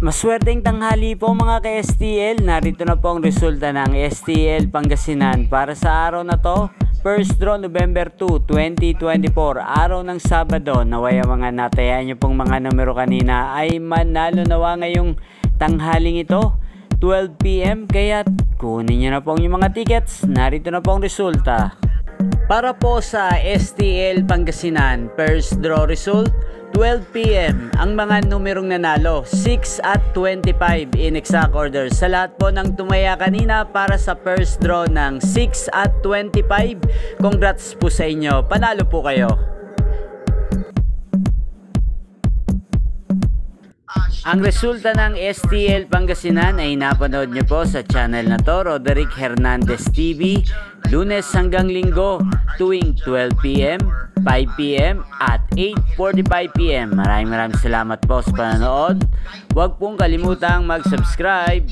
Maswerteng tanghali po mga ka-STL. Narito na po ang resulta ng STL Pangasinan para sa araw na to. First draw November 2, 2024, araw ng Sabado. Naway ang mga natayaan nyo pong mga numero kanina ay manalo nawa ngayong tanghaling ito, 12 PM. Kaya kunin nyo na po yung mga tickets. Narito na po ang resulta. Para po sa STL Pangasinan, first draw result, 12 PM, ang mga numerong nanalo, 6 at 25 in exact order. Sa lahat po ng tumaya kanina para sa first draw ng 6 at 25, congrats po sa inyo, panalo po kayo. Ang resulta ng STL Pangasinan ay napanood nyo po sa channel na to, Roderick Hernandez TV, Lunes hanggang Linggo, tuwing 12 PM, 5 PM at 8:45 PM. Maraming salamat po sa panonood. Huwag pong kalimutang mag-subscribe.